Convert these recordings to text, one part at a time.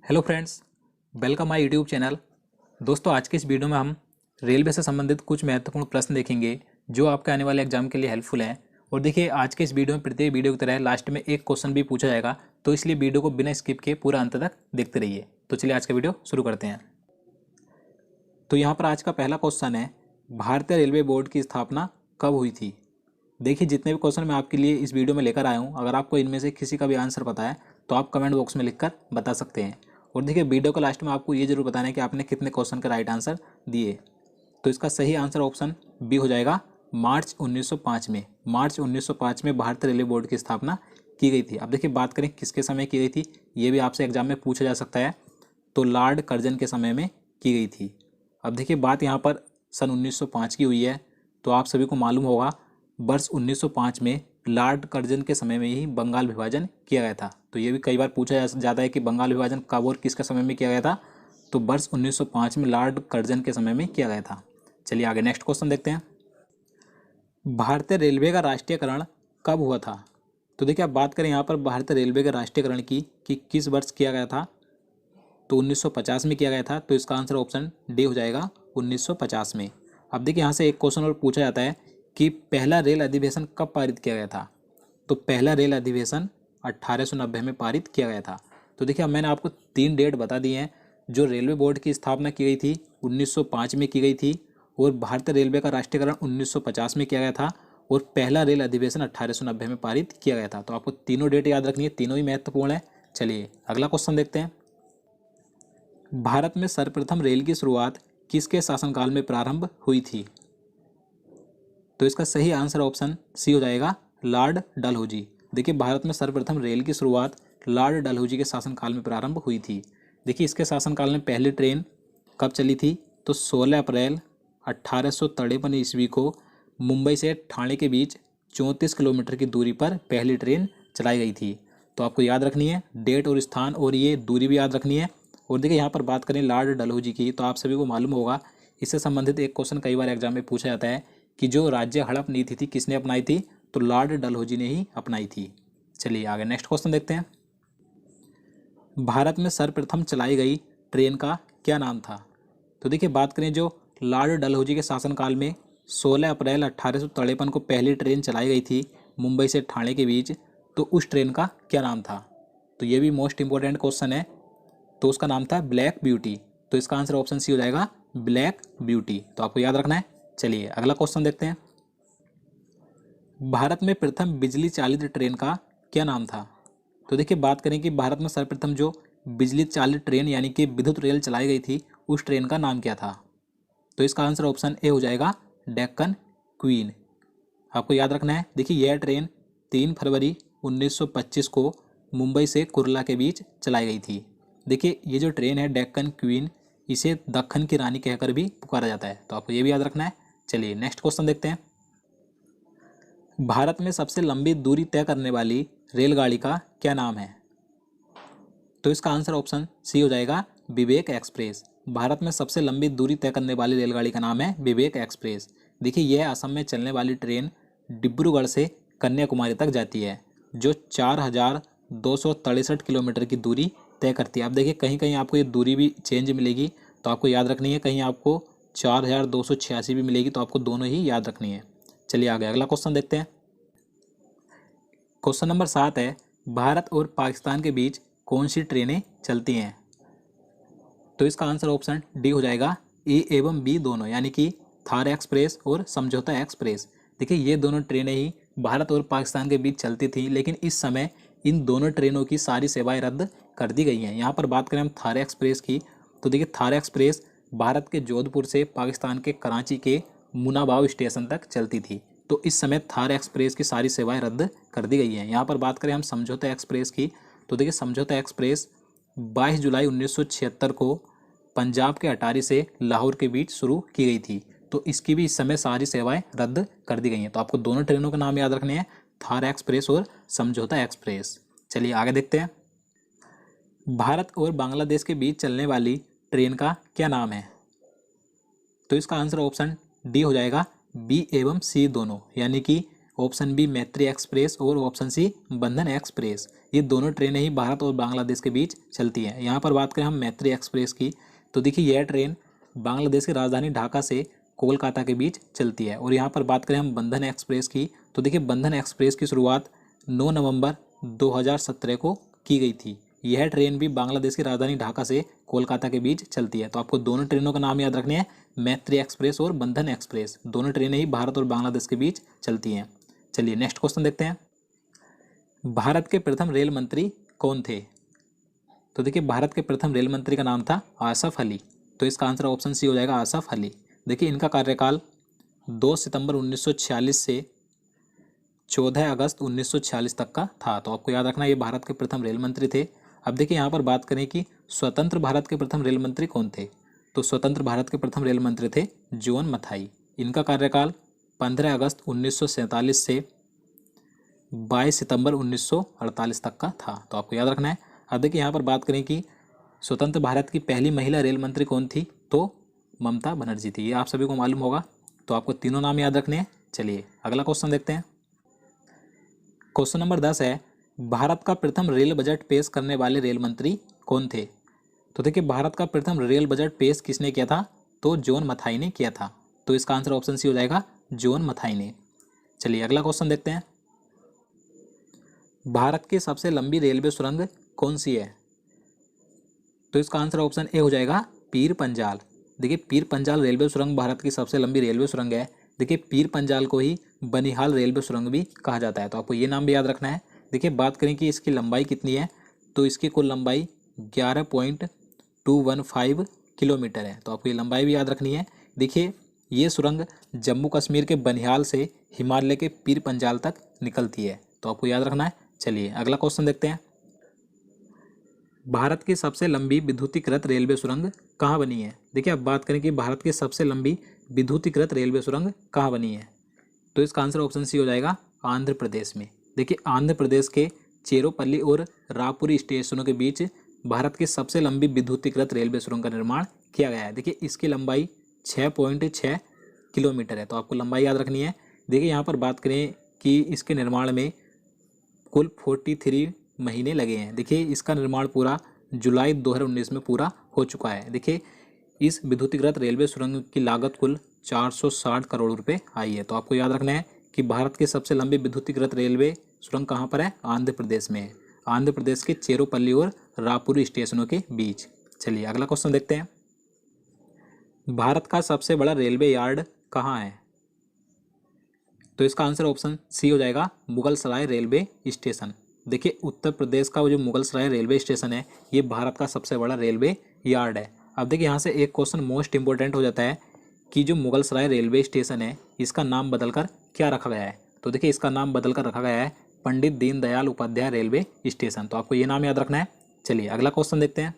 Hello friends, welcome my YouTube channel. दोस्तों, आज के इस वीडियो में हम रेलवे से संबंधित कुछ महत्वपूर्ण प्रश्न देखेंगे जो आपके आने वाले एग्जाम के लिए हेल्पफुल हैं। और देखिए, आज के इस वीडियो में प्रत्येक वीडियो की तरह लास्ट में एक क्वेश्चन भी पूछा जाएगा, तो इसलिए वीडियो को बिना स्किप के पूरा अंत तक देखते रहिए। तो चलिए आज का वीडियो शुरू करते हैं। तो यहाँ पर आज का पहला क्वेश्चन है, भारतीय रेलवे बोर्ड की स्थापना कब हुई थी। देखिए, जितने भी क्वेश्चन मैं आपके लिए इस वीडियो में लेकर आया हूँ, अगर आपको इनमें से किसी का भी आंसर पता है तो आप कमेंट बॉक्स में लिखकर बता सकते हैं। और देखिए, वीडियो के लास्ट में आपको ये जरूर बताना है कि आपने कितने क्वेश्चन का राइट आंसर दिए। तो इसका सही आंसर ऑप्शन बी हो जाएगा, मार्च 1905 में। मार्च 1905 में भारतीय रेलवे बोर्ड की स्थापना की गई थी। अब देखिए, बात करें किसके समय की गई थी, ये भी आपसे एग्जाम में पूछा जा सकता है। तो लॉर्ड कर्जन के समय में की गई थी। अब देखिए, बात यहाँ पर सन 1905 की हुई है, तो आप सभी को मालूम होगा वर्ष 1905 में लॉर्ड कर्जन के समय में ही बंगाल विभाजन किया गया था। तो ये भी कई बार पूछा जाता है कि बंगाल विभाजन कब और किसके समय में किया गया था। तो वर्ष 1905 में लॉर्ड कर्जन के समय में किया गया था। चलिए आगे नेक्स्ट क्वेश्चन देखते हैं। भारतीय रेलवे का राष्ट्रीयकरण कब हुआ था। तो देखिए, आप बात करें यहाँ पर भारतीय रेलवे के राष्ट्रीयकरण की कि किस वर्ष किया गया था, तो 1950 में किया गया था। तो इसका आंसर ऑप्शन डी हो जाएगा, 1950 में। अब देखिए, यहाँ से एक क्वेश्चन और पूछा जाता है कि पहला रेल अधिवेशन कब पारित किया गया था। तो पहला रेल अधिवेशन 1890 में पारित किया गया था। तो देखिए, अब मैंने आपको 3 डेट बता दी हैं। जो रेलवे बोर्ड की स्थापना की गई थी 1905 में की गई थी, और भारतीय रेलवे का राष्ट्रीयकरण 1950 में किया गया था, और पहला रेल अधिवेशन 1890 में पारित किया गया था। तो आपको तीनों डेट याद रखनी है, तीनों ही महत्वपूर्ण है। चलिए अगला क्वेश्चन देखते हैं। भारत में सर्वप्रथम रेल की शुरुआत किसके शासनकाल में प्रारंभ हुई थी। तो इसका सही आंसर ऑप्शन सी हो जाएगा, लॉर्ड डलहौजी। देखिए, भारत में सर्वप्रथम रेल की शुरुआत लॉर्ड डलहौजी के शासनकाल में प्रारंभ हुई थी। देखिए, इसके शासनकाल में पहली ट्रेन कब चली थी, तो 16 अप्रैल 1853 ईस्वी को मुंबई से ठाणे के बीच 34 किलोमीटर की दूरी पर पहली ट्रेन चलाई गई थी। तो आपको याद रखनी है डेट और स्थान, और ये दूरी भी याद रखनी है। और देखिए, यहाँ पर बात करें लॉर्ड डलहौजी की, तो आप सभी को मालूम होगा, इससे संबंधित एक क्वेश्चन कई बार एग्जाम में पूछा जाता है कि जो राज्य हड़प नीति थी किसने अपनाई थी, तो लॉर्ड डलहौजी ने ही अपनाई थी। चलिए आगे नेक्स्ट क्वेश्चन देखते हैं। भारत में सर्वप्रथम चलाई गई ट्रेन का क्या नाम था। तो देखिए, बात करें जो लॉर्ड डलहौजी के शासनकाल में 16 अप्रैल 1853 को पहली ट्रेन चलाई गई थी मुंबई से ठाणे के बीच, तो उस ट्रेन का क्या नाम था। तो ये भी मोस्ट इंपॉर्टेंट क्वेश्चन है। तो उसका नाम था ब्लैक ब्यूटी। तो इसका आंसर ऑप्शन सी हो जाएगा, ब्लैक ब्यूटी। तो आपको याद रखना है। चलिए अगला क्वेश्चन देखते हैं। भारत में प्रथम बिजली चालित ट्रेन का क्या नाम था। तो देखिए, बात करें कि भारत में सर्वप्रथम जो बिजली चालित ट्रेन यानी कि विद्युत रेल चलाई गई थी, उस ट्रेन का नाम क्या था। तो इसका आंसर ऑप्शन ए हो जाएगा, डेक्कन क्वीन। आपको याद रखना है। देखिए, यह ट्रेन 3 फरवरी 1925 को मुंबई से कुर्ला के बीच चलाई गई थी। देखिए, ये जो ट्रेन है डेक्कन क्वीन, इसे दक्कन की रानी कहकर भी पुकारा जाता है। तो आपको ये भी याद रखना है। चलिए नेक्स्ट क्वेश्चन देखते हैं। भारत में सबसे लंबी दूरी तय करने वाली रेलगाड़ी का क्या नाम है। तो इसका आंसर ऑप्शन सी हो जाएगा, विवेक एक्सप्रेस। भारत में सबसे लंबी दूरी तय करने वाली रेलगाड़ी का नाम है विवेक एक्सप्रेस। देखिए, यह असम में चलने वाली ट्रेन डिब्रूगढ़ से कन्याकुमारी तक जाती है, जो 4263 किलोमीटर की दूरी तय करती है। आप देखिए, कहीं कहीं आपको ये दूरी भी चेंज मिलेगी, तो आपको याद रखनी है। कहीं आपको 4286 भी मिलेगी, तो आपको दोनों ही याद रखनी है। चलिए आगे अगला क्वेश्चन देखते हैं। क्वेश्चन नंबर 7 है, भारत और पाकिस्तान के बीच कौन सी ट्रेनें चलती हैं। तो इसका आंसर ऑप्शन डी हो जाएगा, ए एवं बी दोनों, यानी कि थार एक्सप्रेस और समझौता एक्सप्रेस। देखिए, ये दोनों ट्रेनें ही भारत और पाकिस्तान के बीच चलती थी, लेकिन इस समय इन दोनों ट्रेनों की सारी सेवाएं रद्द कर दी गई हैं। यहाँ पर बात करें हम थार एक्सप्रेस की, तो देखिए, थार एक्सप्रेस भारत के जोधपुर से पाकिस्तान के कराची के मुनाबाव स्टेशन तक चलती थी। तो इस समय थार एक्सप्रेस की सारी सेवाएं रद्द कर दी गई हैं। यहाँ पर बात करें हम समझौता एक्सप्रेस की, तो देखिए, समझौता एक्सप्रेस 22 जुलाई 1976 को पंजाब के अटारी से लाहौर के बीच शुरू की गई थी। तो इसकी भी इस समय सारी सेवाएं रद्द कर दी गई हैं। तो आपको दोनों ट्रेनों का नाम याद रखने हैं, थार एक्सप्रेस और समझौता एक्सप्रेस। चलिए आगे देखते हैं। भारत और बांग्लादेश के बीच चलने वाली ट्रेन का क्या नाम है। तो इसका आंसर ऑप्शन डी हो जाएगा, बी एवं सी दोनों, यानी कि ऑप्शन बी मैत्री एक्सप्रेस और ऑप्शन सी बंधन एक्सप्रेस। ये दोनों ट्रेनें ही भारत और बांग्लादेश के बीच चलती हैं। यहाँ पर बात करें हम मैत्री एक्सप्रेस की, तो देखिए यह ट्रेन बांग्लादेश की राजधानी ढाका से कोलकाता के बीच चलती है। और यहाँ पर बात करें हम बंधन एक्सप्रेस की, तो देखिए बंधन एक्सप्रेस की शुरुआत 9 नवंबर 2017 को की गई थी। यह ट्रेन भी बांग्लादेश की राजधानी ढाका से कोलकाता के बीच चलती है। तो आपको दोनों ट्रेनों का नाम याद रखने हैं, मैत्री एक्सप्रेस और बंधन एक्सप्रेस। दोनों ट्रेनें ही भारत और बांग्लादेश के बीच चलती हैं। चलिए नेक्स्ट क्वेश्चन देखते हैं। भारत के प्रथम रेल मंत्री कौन थे? तो देखिए भारत के प्रथम रेल मंत्री का नाम था आसफ अली। तो इसका आंसर ऑप्शन सी हो जाएगा, आसफ अली। देखिए इनका कार्यकाल 2 सितंबर 1946 से 14 अगस्त 1946 तक का था। तो आपको याद रखना ये भारत के प्रथम रेल मंत्री थे। अब देखिए यहाँ पर बात करें कि स्वतंत्र भारत के प्रथम रेल मंत्री कौन थे, तो स्वतंत्र भारत के प्रथम रेल मंत्री थे जॉन मथाई। इनका कार्यकाल 15 अगस्त 1947 से 22 सितंबर 1948 तक का था। तो आपको याद रखना है। अब देखिए यहाँ पर बात करें कि स्वतंत्र भारत की पहली महिला रेल मंत्री कौन थी, तो ममता बनर्जी थी। ये आप सभी को मालूम होगा। तो आपको तीनों नाम याद रखने हैं। चलिए अगला क्वेश्चन देखते हैं। क्वेश्चन नंबर 10 है, भारत का प्रथम रेल बजट पेश करने वाले रेल मंत्री कौन थे? तो देखिए भारत का प्रथम रेल बजट पेश किसने किया था, तो जॉन मथाई ने किया था। तो इसका आंसर ऑप्शन सी हो जाएगा, जॉन मथाई ने। चलिए अगला क्वेश्चन देखते हैं। भारत की सबसे लंबी रेलवे सुरंग कौन सी है? तो इसका आंसर ऑप्शन ए हो जाएगा, पीर पंजाल। देखिए पीर पंजाल रेलवे सुरंग भारत की सबसे लंबी रेलवे सुरंग है। देखिए पीर पंजाल को ही बनिहाल रेलवे सुरंग भी कहा जाता है। तो आपको ये नाम भी याद रखना है। देखिए बात करें कि इसकी लंबाई कितनी है, तो इसकी कुल लंबाई 11.215 किलोमीटर है। तो आपको ये लंबाई भी याद रखनी है। देखिए ये सुरंग जम्मू कश्मीर के बनिहाल से हिमालय के पीर पंजाल तक निकलती है। तो आपको याद रखना है। चलिए अगला क्वेश्चन देखते हैं। भारत की सबसे लंबी विद्युतीकृत रेलवे सुरंग कहाँ बनी है? देखिए अब बात करें कि भारत की सबसे लंबी विद्युतीकृत रेलवे सुरंग कहाँ बनी है, तो इसका आंसर ऑप्शन सी हो जाएगा, आंध्र प्रदेश में। देखिए आंध्र प्रदेश के चेरोपल्ली और रायपुरी स्टेशनों के बीच भारत की सबसे लंबी विद्युतीकृत रेलवे सुरंग का निर्माण किया गया है। देखिए इसकी लंबाई 6.6 किलोमीटर है। तो आपको लंबाई याद रखनी है। देखिए यहाँ पर बात करें कि इसके निर्माण में कुल 43 महीने लगे हैं। देखिए इसका निर्माण पूरा जुलाई 2019 में पूरा हो चुका है। देखिए इस विद्युतीकृत रेलवे सुरंग की लागत कुल 460 करोड़ रुपए आई है। तो आपको याद रखना है कि भारत की सबसे लंबी विद्युतीकृत रेलवे सुरंग कहाँ पर है, आंध्र प्रदेश में है। आंध्र प्रदेश के चेरोपल्ली और रायपुरी स्टेशनों के बीच। चलिए अगला क्वेश्चन देखते हैं। भारत का सबसे बड़ा रेलवे यार्ड कहाँ है? तो इसका आंसर ऑप्शन सी हो जाएगा, मुगलसराय रेलवे स्टेशन। देखिए उत्तर प्रदेश का वो जो मुगलसराय रेलवे स्टेशन है, ये भारत का सबसे बड़ा रेलवे यार्ड है। अब देखिए यहाँ से एक क्वेश्चन मोस्ट इंपॉर्टेंट हो जाता है कि जो मुगलसराय रेलवे स्टेशन है, इसका नाम बदलकर क्या रखा गया है? तो देखिए इसका नाम बदलकर रखा गया है पंडित दीनदयाल उपाध्याय रेलवे स्टेशन। तो आपको ये नाम याद रखना है। चलिए अगला क्वेश्चन देखते हैं।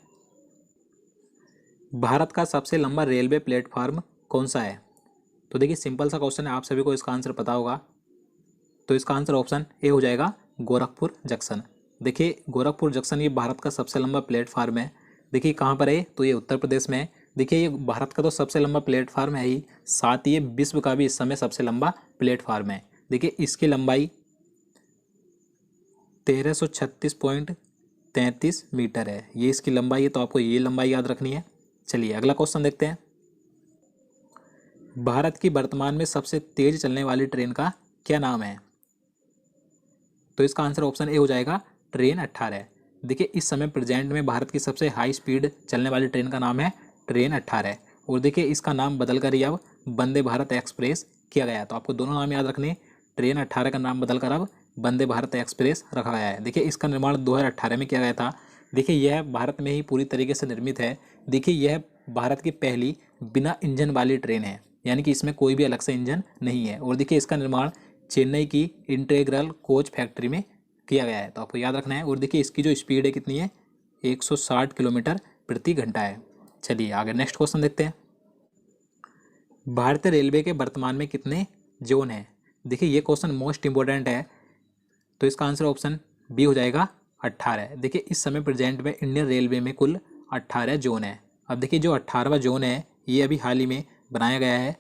भारत का सबसे लंबा रेलवे प्लेटफार्म कौन सा है? तो देखिए सिंपल सा क्वेश्चन है, आप सभी को इसका आंसर पता होगा। तो इसका आंसर ऑप्शन ए हो जाएगा, गोरखपुर जंक्शन। देखिए गोरखपुर जंक्शन ये भारत का सबसे लंबा प्लेटफार्म है। देखिए कहाँ पर है, तो ये उत्तर प्रदेश में है। देखिए ये भारत का तो सबसे लंबा प्लेटफार्म है ही, साथ ही ये विश्व का भी इस समय सबसे लंबा प्लेटफार्म है। देखिए इसकी लंबाई 1336.33 मीटर है, ये इसकी लंबाई है। तो आपको ये लंबाई याद रखनी है। चलिए अगला क्वेश्चन देखते हैं। भारत की वर्तमान में सबसे तेज चलने वाली ट्रेन का क्या नाम है? तो इसका आंसर ऑप्शन ए हो जाएगा, ट्रेन 18। देखिए इस समय प्रेजेंट में भारत की सबसे हाई स्पीड चलने वाली ट्रेन का नाम है ट्रेन 18। और देखिए इसका नाम बदलकर ही अब वंदे भारत एक्सप्रेस किया गया है। तो आपको दोनों नाम याद रखने, ट्रेन 18 का नाम बदलकर अब वंदे भारत एक्सप्रेस रखा गया है। देखिए इसका निर्माण 2018 में किया गया था। देखिए यह भारत में ही पूरी तरीके से निर्मित है। देखिए यह भारत की पहली बिना इंजन वाली ट्रेन है, यानी कि इसमें कोई भी अलग से इंजन नहीं है। और देखिए इसका निर्माण चेन्नई की इंटीग्रल कोच फैक्ट्री में किया गया है। तो आपको याद रखना है। और देखिए इसकी जो स्पीड है कितनी है, 160 किलोमीटर प्रति घंटा है। चलिए आगे नेक्स्ट क्वेश्चन देखते हैं। भारतीय रेलवे के वर्तमान में कितने जोन हैं? देखिए ये क्वेश्चन मोस्ट इंपॉर्टेंट है। तो इसका आंसर ऑप्शन बी हो जाएगा, 18। देखिए इस समय प्रेजेंट में इंडियन रेलवे में कुल 18 जोन है। अब देखिए जो 18वां जोन है, ये अभी हाल ही में बनाया गया है।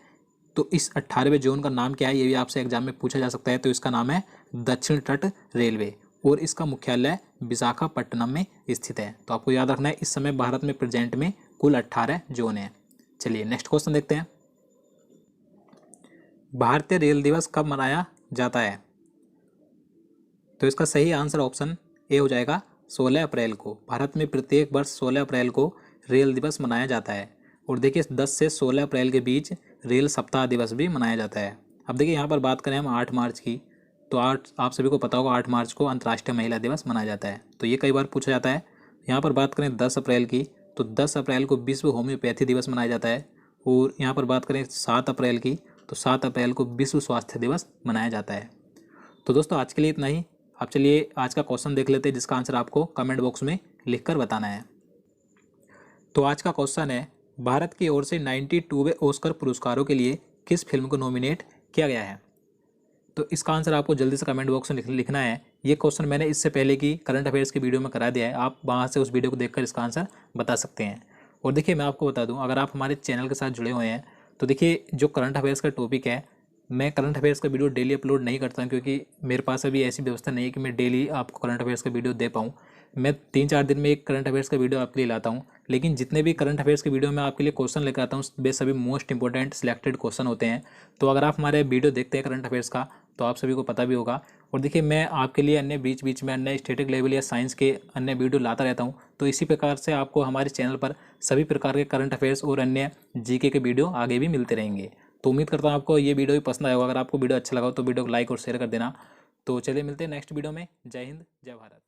तो इस 18वें जोन का नाम क्या है, ये भी आपसे एग्जाम में पूछा जा सकता है। तो इसका नाम है दक्षिण तट रेलवे और इसका मुख्यालय विशाखापट्टनम में स्थित है। तो आपको याद रखना है, इस समय भारत में प्रेजेंट में कुल 18 जोन है। चलिए नेक्स्ट क्वेश्चन देखते हैं। भारतीय रेल दिवस कब मनाया जाता है? तो इसका सही आंसर ऑप्शन ए हो जाएगा 16 अप्रैल को। भारत में प्रत्येक वर्ष 16 अप्रैल को रेल दिवस मनाया जाता है। और देखिए 10 से 16 अप्रैल के बीच रेल सप्ताह दिवस भी मनाया जाता है। अब देखिए यहाँ पर बात करें हम 8 मार्च की, तो आप सभी को पता होगा 8 मार्च को अंतर्राष्ट्रीय महिला दिवस मनाया जाता है। तो ये कई बार पूछा जाता है। यहाँ पर बात करें 10 अप्रैल की, तो 10 अप्रैल को विश्व होम्योपैथी दिवस मनाया जाता है। और यहाँ पर बात करें 7 अप्रैल की, तो 7 अप्रैल को विश्व स्वास्थ्य दिवस मनाया जाता है। तो दोस्तों आज के लिए इतना ही। अब चलिए आज का क्वेश्चन देख लेते हैं, जिसका आंसर आपको कमेंट बॉक्स में लिखकर बताना है। तो आज का क्वेश्चन है, भारत की ओर से 92वें ऑस्कर पुरस्कारों के लिए किस फिल्म को नॉमिनेट किया गया है? तो इसका आंसर आपको जल्दी से कमेंट बॉक्स में लिखना है। ये क्वेश्चन मैंने इससे पहले की करंट अफेयर्स की वीडियो में करा दिया है, आप वहाँ से उस वीडियो को देखकर इसका आंसर बता सकते हैं। और देखिए मैं आपको बता दूँ, अगर आप हमारे चैनल के साथ जुड़े हुए हैं तो देखिए जो करंट अफेयर्स का टॉपिक है, मैं करंट अफेयर्स का वीडियो डेली अपलोड नहीं करता हूँ, क्योंकि मेरे पास अभी ऐसी व्यवस्था नहीं है कि मैं डेली आपको करंट अफेयर्स का वीडियो दे पाऊँ। मैं 3-4 दिन में एक करंट अफेयर्स का वीडियो आपके लिए लाता हूँ। लेकिन जितने भी करंट अफेयर्स के वीडियो मैं आपके लिए क्वेश्चन लेकर आता हूँ, वे सभी मोस्ट इंपॉर्टेंट सिलेक्टेड क्वेश्चन होते हैं। तो अगर आप हमारे वीडियो देखते हैं करंट अफेयर्स का, तो आप सभी को पता भी होगा। और देखिए मैं आपके लिए अन्य बीच बीच में अन्य स्टैटिक लेवल या साइंस के अन्य वीडियो लाता रहता हूँ। तो इसी प्रकार से आपको हमारे चैनल पर सभी प्रकार के करंट अफेयर्स और अन्य जीके के वीडियो आगे भी मिलते रहेंगे। तो उम्मीद करता हूँ आपको ये वीडियो भी पसंद आएगा। अगर आपको वीडियो अच्छा लगा तो वीडियो को लाइक और शेयर कर देना। तो चलिए मिलते हैं नेक्स्ट वीडियो में। जय हिंद, जय भारत।